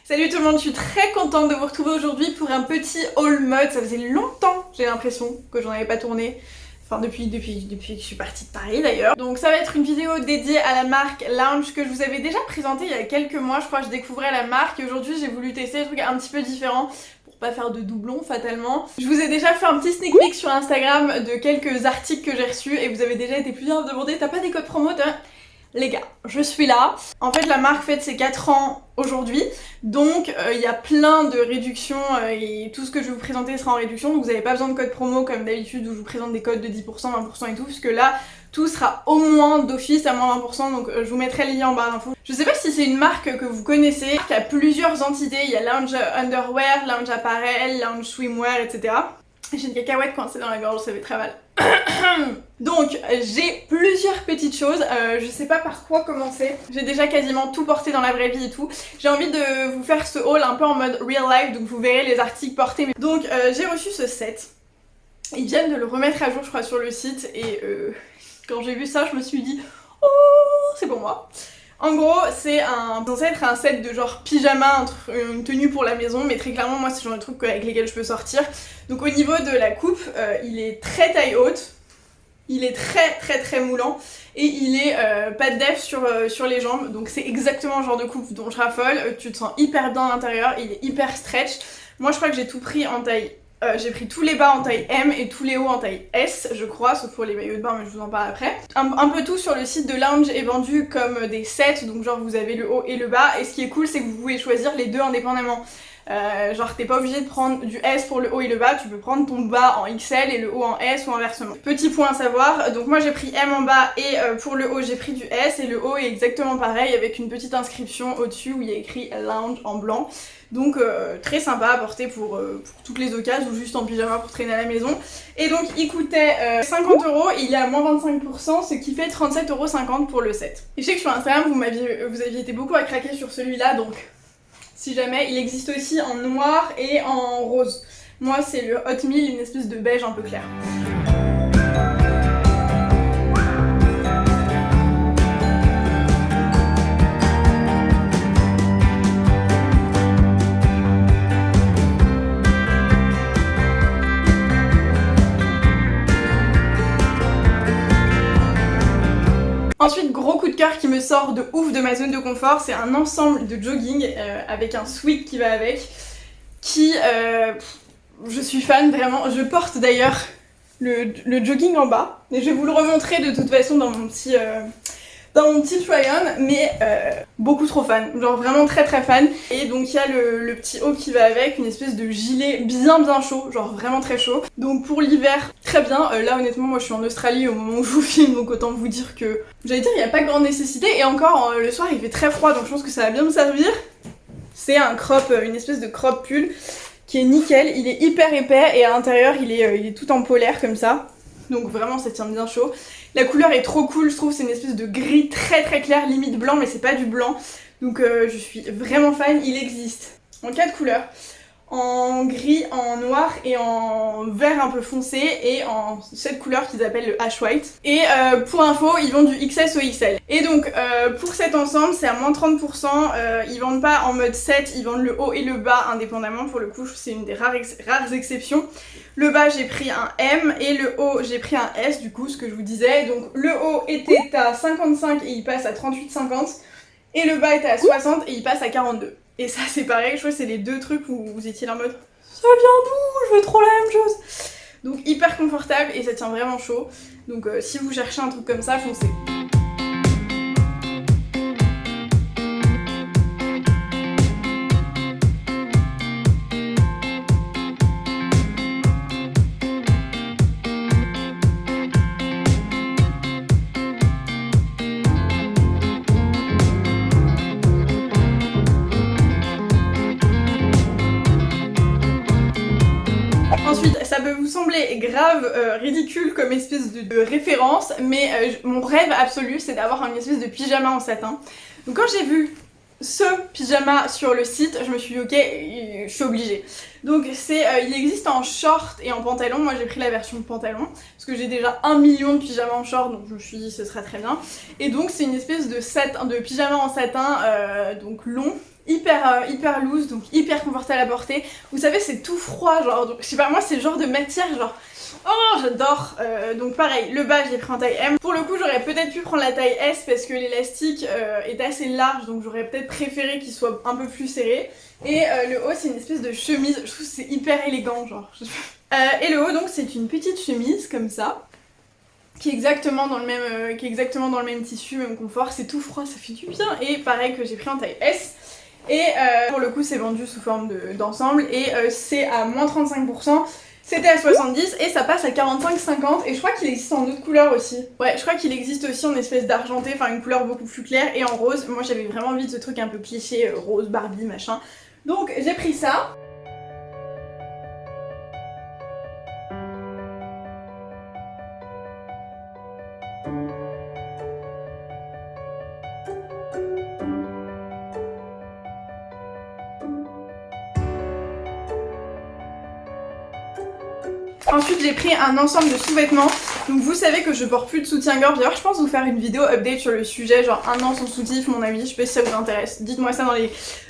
Salut tout le monde, je suis très contente de vous retrouver aujourd'hui pour un petit haul mode. Ça faisait longtemps, j'ai l'impression, que j'en avais pas tourné. Enfin depuis que je suis partie de Paris d'ailleurs. Donc ça va être une vidéo dédiée à la marque Lounge que je vous avais déjà présentée il y a quelques mois. Je crois que je découvrais la marque et aujourd'hui j'ai voulu tester des trucs un petit peu différents pour pas faire de doublons fatalement. Je vous ai déjà fait un petit sneak peek sur Instagram de quelques articles que j'ai reçus et vous avez déjà été plusieurs à me demander t'as pas des codes promo? Les gars, je suis là. En fait, la marque fête ses 4 ans aujourd'hui, donc il y a plein de réductions et tout ce que je vais vous présenter sera en réduction, donc vous n'avez pas besoin de code promo comme d'habitude où je vous présente des codes de 10%, 20% et tout, puisque là, tout sera au moins d'office à moins 20%, donc je vous mettrai le lien en barre d'infos. Je sais pas si c'est une marque que vous connaissez, qui a plusieurs entités, il y a Lounge Underwear, Lounge Apparel, Lounge Swimwear, etc. J'ai une cacahuète coincée dans la gorge, ça fait très mal. Donc j'ai plusieurs petites choses, je sais pas par quoi commencer. J'ai déjà quasiment tout porté dans la vraie vie et tout. J'ai envie de vous faire ce haul un peu en mode real life, donc vous verrez les articles portés. Donc j'ai reçu ce set. Ils viennent de le remettre à jour je crois sur le site et quand j'ai vu ça je me suis dit oh c'est pour moi. En gros, c'est censé être un set de genre pyjama, une tenue pour la maison, mais très clairement, moi, c'est le genre de truc avec lesquels je peux sortir. Donc au niveau de la coupe, il est très taille haute, il est très moulant, et il est pas de def sur les jambes, donc c'est exactement le genre de coupe dont je raffole. Tu te sens hyper bien à l'intérieur, il est hyper stretch. Moi, je crois que j'ai tout pris en taille... j'ai pris tous les bas en taille M et tous les hauts en taille S, je crois, sauf pour les maillots de bain, mais je vous en parle après. Un peu tout sur le site de Lounge est vendu comme des sets, donc genre vous avez le haut et le bas, et ce qui est cool c'est que vous pouvez choisir les deux indépendamment. Genre t'es pas obligé de prendre du S pour le haut et le bas, tu peux prendre ton bas en XL et le haut en S ou inversement. Petit point à savoir, donc moi j'ai pris M en bas et pour le haut j'ai pris du S et le haut est exactement pareil avec une petite inscription au-dessus où il y a écrit Lounge en blanc. Donc très sympa à porter pour toutes les occasions ou juste en pyjama pour traîner à la maison. Et donc il coûtait 50 €, il est à moins 25%, ce qui fait 37,50 € pour le set. Et je sais que sur Instagram vous aviez été beaucoup à craquer sur celui-là, donc si jamais, il existe aussi en noir et en rose. Moi c'est le Hot Meal, une espèce de beige un peu clair. Ensuite, gros coup de cœur qui me sort de ouf de ma zone de confort, c'est un ensemble de jogging avec un sweat qui va avec, qui, je suis fan vraiment. Je porte d'ailleurs le jogging en bas, et je vais vous le remontrer de toute façon dans mon petit try-on, mais beaucoup trop fan, genre vraiment très fan. Et donc il y a le petit haut qui va avec, une espèce de gilet bien chaud, genre vraiment très chaud. Donc pour l'hiver, très bien. Là honnêtement moi je suis en Australie au moment où je vous filme, donc autant vous dire que, j'allais dire il n'y a pas grande nécessité, et encore le soir il fait très froid, donc je pense que ça va bien me servir. C'est un crop, une espèce de crop pull qui est nickel, il est hyper épais et à l'intérieur il est tout en polaire comme ça. Donc vraiment ça tient bien chaud. La couleur est trop cool, je trouve, c'est une espèce de gris très clair, limite blanc, mais c'est pas du blanc. Donc je suis vraiment fan. Il existe en 4 couleurs, en gris, en noir et en vert un peu foncé, et en cette couleur qu'ils appellent le hash white. Et pour info, ils vendent du XS au XL. Et donc pour cet ensemble, c'est à moins 30%, ils vendent pas en mode set, ils vendent le haut et le bas indépendamment. Pour le coup, c'est une des rares exceptions. Le bas j'ai pris un M et le haut j'ai pris un S, du coup ce que je vous disais. Donc le haut était à 55 et il passe à 38,50, et le bas était à 60 et il passe à 42. Et ça c'est pareil, je crois que c'est les deux trucs où vous étiez là en mode ça vient d'où, je veux trop la même chose. Donc hyper confortable et ça tient vraiment chaud. Donc si vous cherchez un truc comme ça, foncez. Ensuite, ça peut vous sembler grave ridicule comme espèce de référence, mais mon rêve absolu c'est d'avoir une espèce de pyjama en satin. Donc quand j'ai vu ce pyjama sur le site, je me suis dit ok, je suis obligée. Donc il existe en short et en pantalon, moi j'ai pris la version pantalon, parce que j'ai déjà 1 million de pyjamas en short, donc je me suis dit ce serait très bien. Et donc c'est une espèce de pyjama en satin, donc long, hyper loose, donc hyper confortable à porter. Vous savez, c'est tout froid, genre, donc, je sais pas, moi c'est le genre de matière, genre, oh j'adore. Donc pareil, le bas j'ai pris en taille M. Pour le coup j'aurais peut-être pu prendre la taille S parce que l'élastique est assez large, donc j'aurais peut-être préféré qu'il soit un peu plus serré. Et le haut c'est une espèce de chemise, je trouve que c'est hyper élégant, genre. Et le haut donc c'est une petite chemise comme ça, qui est exactement dans le même tissu, même confort, c'est tout froid, ça fait du bien. Et pareil que j'ai pris en taille S. Et pour le coup c'est vendu sous forme d'ensemble et c'est à moins 35%. C'était à 70 et ça passe à 45,50 et je crois qu'il existe en autre couleur aussi. Ouais, je crois qu'il existe aussi en espèce d'argenté, enfin une couleur beaucoup plus claire et en rose. Moi j'avais vraiment envie de ce truc un peu cliché, rose, Barbie, machin. Donc j'ai pris ça. Ensuite j'ai pris un ensemble de sous-vêtements. Donc vous savez que je porte plus de soutien-gorge. D'ailleurs je pense vous faire une vidéo update sur le sujet, genre un an sans soutif, mon avis, je sais pas si ça vous intéresse. Dites-moi ça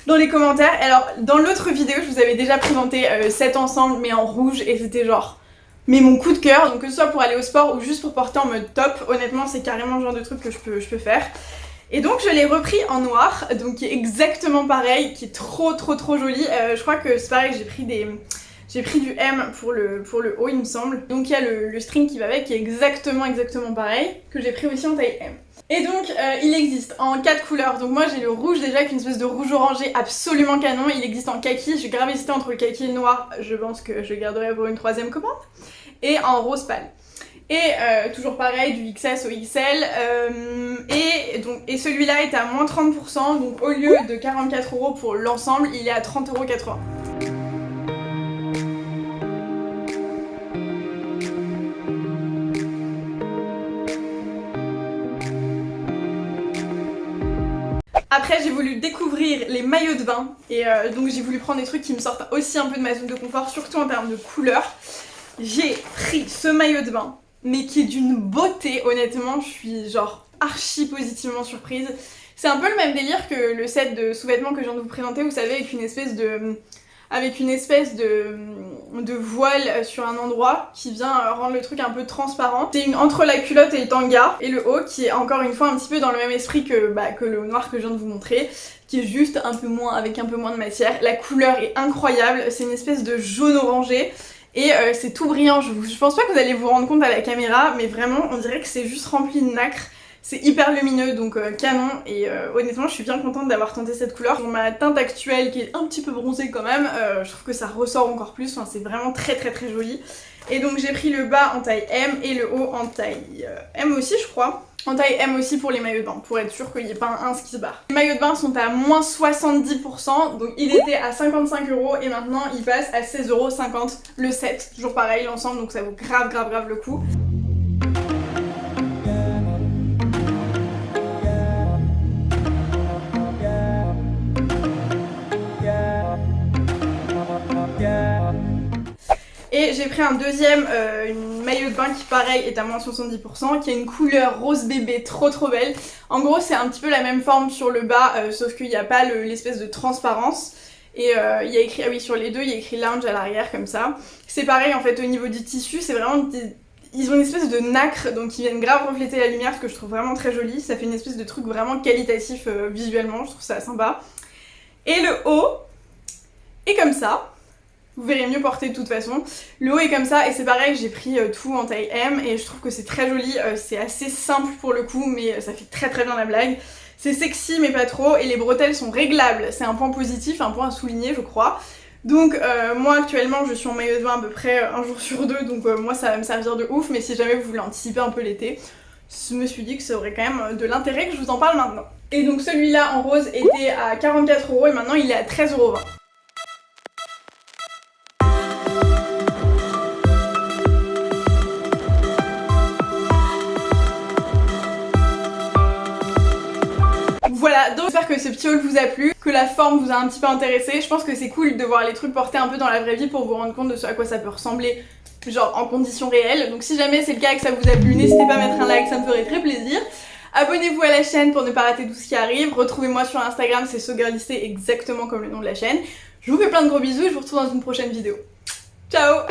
dans les commentaires. Alors dans l'autre vidéo je vous avais déjà présenté cet ensemble mais en rouge et c'était genre mon coup de cœur. Donc que ce soit pour aller au sport ou juste pour porter en mode top, honnêtement c'est carrément le genre de truc que je peux faire. Et donc je l'ai repris en noir, donc qui est exactement pareil, qui est trop joli. Je crois que c'est pareil, j'ai pris du M pour le haut il me semble. Donc il y a le string qui va avec qui est exactement pareil, que j'ai pris aussi en taille M. Et donc il existe en 4 couleurs. Donc moi j'ai le rouge déjà qui est une espèce de rouge orangé absolument canon. Il existe en kaki, j'ai grave hésité entre le kaki et le noir. Je pense que je garderai pour une troisième commande. Et en rose pâle. Et toujours pareil, du XS au XL. Et celui-là est à moins 30%. Donc au lieu de 44 € pour l'ensemble, il est à 30,80 €. Après j'ai voulu découvrir les maillots de bain et donc j'ai voulu prendre des trucs qui me sortent aussi un peu de ma zone de confort, surtout en termes de couleur. J'ai pris ce maillot de bain, mais qui est d'une beauté, honnêtement, je suis genre archi positivement surprise. C'est un peu le même délire que le set de sous-vêtements que je viens de vous présenter, vous savez, avec une espèce de voile sur un endroit qui vient rendre le truc un peu transparent. C'est entre la culotte et le tanga, et le haut qui est encore une fois un petit peu dans le même esprit que le noir que je viens de vous montrer, qui est juste avec un peu moins de matière. La couleur est incroyable, c'est une espèce de jaune orangé. Et c'est tout brillant, je pense pas que vous allez vous rendre compte à la caméra, mais vraiment on dirait que c'est juste rempli de nacre. C'est hyper lumineux, donc canon, et honnêtement je suis bien contente d'avoir tenté cette couleur. Pour ma teinte actuelle qui est un petit peu bronzée quand même, je trouve que ça ressort encore plus, enfin, c'est vraiment très joli. Et donc j'ai pris le bas en taille M et le haut en taille M aussi je crois. En taille M aussi pour les maillots de bain, pour être sûr qu'il n'y ait pas un 1 qui se barre. Les maillots de bain sont à moins 70%, donc il était à 55 € et maintenant il passe à 16,50 € le set. Toujours pareil l'ensemble, donc ça vaut grave le coup. Et j'ai pris un deuxième une maillot de bain qui pareil est à moins 70%, qui a une couleur rose bébé trop belle. En gros c'est un petit peu la même forme sur le bas, sauf qu'il n'y a pas l'espèce de transparence. Et il y a écrit, ah oui sur les deux il y a écrit lounge à l'arrière comme ça. C'est pareil en fait au niveau du tissu, c'est vraiment ils ont une espèce de nacre, donc ils viennent grave refléter la lumière, ce que je trouve vraiment très joli. Ça fait une espèce de truc vraiment qualitatif visuellement, je trouve ça sympa. Et le haut est comme ça. Vous verrez mieux porter de toute façon. Le haut est comme ça et c'est pareil, j'ai pris tout en taille M et je trouve que c'est très joli. C'est assez simple pour le coup mais ça fait très bien la blague. C'est sexy mais pas trop et les bretelles sont réglables. C'est un point positif, un point à souligner je crois. Donc moi actuellement je suis en maillot de bain à peu près un jour sur deux, donc moi ça va me servir de ouf. Mais si jamais vous voulez anticiper un peu l'été, je me suis dit que ça aurait quand même de l'intérêt que je vous en parle maintenant. Et donc celui-là en rose était à 44 € et maintenant il est à 13,20 €. Voilà, donc j'espère que ce petit haul vous a plu, que la forme vous a un petit peu intéressé. Je pense que c'est cool de voir les trucs portés un peu dans la vraie vie pour vous rendre compte de ce à quoi ça peut ressembler, genre en conditions réelles. Donc si jamais c'est le cas et que ça vous a plu, n'hésitez pas à mettre un like, ça me ferait très plaisir. Abonnez-vous à la chaîne pour ne pas rater tout ce qui arrive. Retrouvez-moi sur Instagram, c'est SoGirlisté, exactement comme le nom de la chaîne. Je vous fais plein de gros bisous et je vous retrouve dans une prochaine vidéo. Ciao!